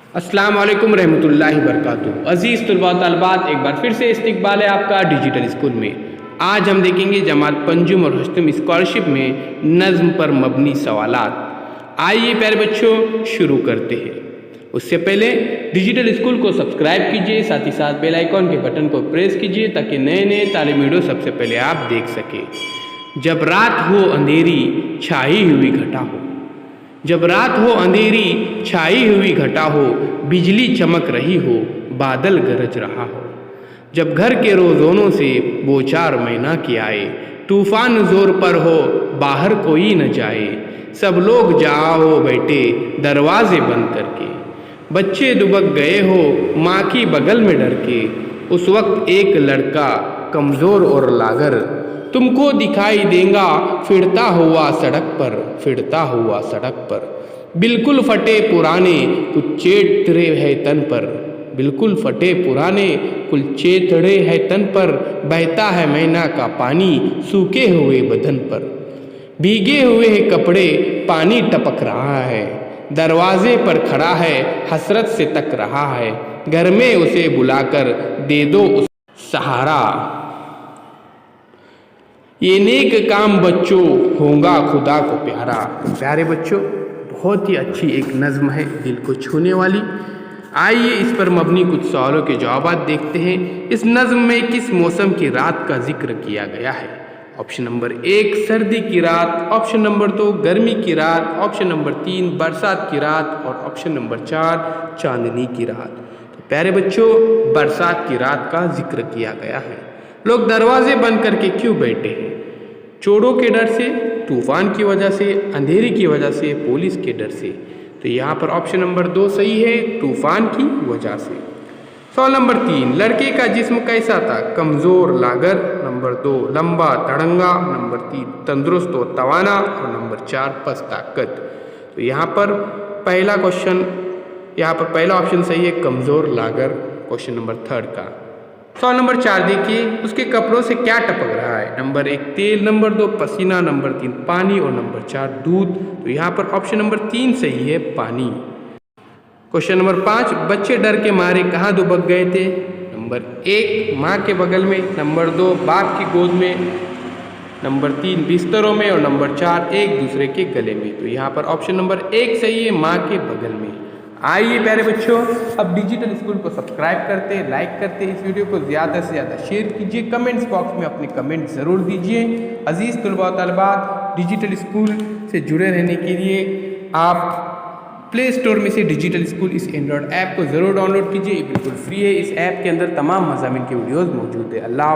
अस्सलाम वालेकुम रहमतुल्लाहि बरकातुहू। अज़ीज़ तलबा तलबात, एक बार फिर से इस्तकबाल है आपका डिजिटल स्कूल में। आज हम देखेंगे जमात पंजुम और हश्तम स्कॉलरशिप में नज़्म पर मबनी सवालात। आइए प्यारे बच्चों शुरू करते हैं। उससे पहले डिजिटल स्कूल को सब्सक्राइब कीजिए, साथ ही साथ बेल आइकॉन के बटन को प्रेस कीजिए ताकि नए नए तालीमी वीडियो सबसे पहले आप देख सकें। जब रात हो अंधेरी छाई हुई घटा हो, जब रात हो अंधेरी छाई हुई घटा हो, बिजली चमक रही हो, बादल गरज रहा हो, जब घर के रोज़ोनों से बोचार मैना के आए, तूफान जोर पर हो बाहर कोई न जाए, सब लोग जाओ बैठे दरवाजे बंद करके, बच्चे दुबक गए हो माँ की बगल में डर के, उस वक्त एक लड़का कमज़ोर और लागर तुमको दिखाई देगा फिरता हुआ सड़क पर, फिरता हुआ सड़क पर, बिल्कुल फटे पुराने कुछ चेतड़े है तन पर, बिल्कुल फटे पुराने कुल चेतड़े है तन पर, बहता है मैना का पानी सूखे हुए बदन पर, भीगे हुए कपड़े पानी टपक रहा है, दरवाजे पर खड़ा है हसरत से तक रहा है, घर में उसे बुलाकर दे दो उस सहारा, ये नेक काम बच्चों होगा खुदा को प्यारा। प्यारे बच्चों, बहुत ही अच्छी एक नज़्म है, दिल को छूने वाली। आइए इस पर मबनी कुछ सवालों के जवाब देखते हैं। इस नज़्म में किस मौसम की रात का जिक्र किया गया है? ऑप्शन नंबर 1 सर्दी की रात, ऑप्शन नंबर 2 गर्मी की रात, ऑप्शन नंबर 3 बरसात की रात और ऑप्शन नंबर 4 चांदनी की रात। तो प्यारे बच्चों, बरसात की रात का जिक्र किया गया है। लोग दरवाजे बंद करके क्यों बैठे हैं? चोरों के डर से, तूफान की वजह से, अंधेरी की वजह से, पुलिस के डर से। तो यहाँ पर ऑप्शन नंबर 2 सही है, तूफान की वजह से। सवाल नंबर 3 लड़के का जिस्म कैसा था? कमज़ोर लागर, नंबर 2 लंबा तड़ंगा, नंबर 3 तंदुरुस्त और तवाना और नंबर 4 पस्त ताकत। तो यहाँ पर पहला क्वेश्चन, यहाँ पर पहला ऑप्शन सही है, कमज़ोर लागर, क्वेश्चन नंबर 3 का। सवाल नंबर 4 देखिए, उसके कपड़ों से क्या टपक रहा है? नंबर 1 तेल, नंबर 2 पसीना, नंबर 3 पानी और नंबर 4 दूध। तो यहाँ पर ऑप्शन नंबर 3 सही है, पानी। क्वेश्चन नंबर 5 बच्चे डर के मारे कहाँ दुबक गए थे? नंबर 1 माँ के बगल में, नंबर 2 बाप की गोद में, नंबर 3 बिस्तरों में और नंबर 4 एक दूसरे के गले में। तो यहाँ पर ऑप्शन नंबर 1 सही है, माँ के बगल में। आइए प्यारे बच्चों, अब डिजिटल स्कूल को सब्सक्राइब करते, लाइक करते, इस वीडियो को ज़्यादा से ज़्यादा शेयर कीजिए, कमेंट्स बॉक्स में अपने कमेंट ज़रूर दीजिए। अजीज़ तलबा तलबात, डिजिटल स्कूल से जुड़े रहने के लिए आप प्ले स्टोर में से डिजिटल स्कूल इस एंड्रॉयड ऐप को ज़रूर डाउनलोड कीजिए, ये बिल्कुल फ्री है। इस ऐप के अंदर तमाम मज़ामिन के वीडियोज़ मौजूद है। अल्लाह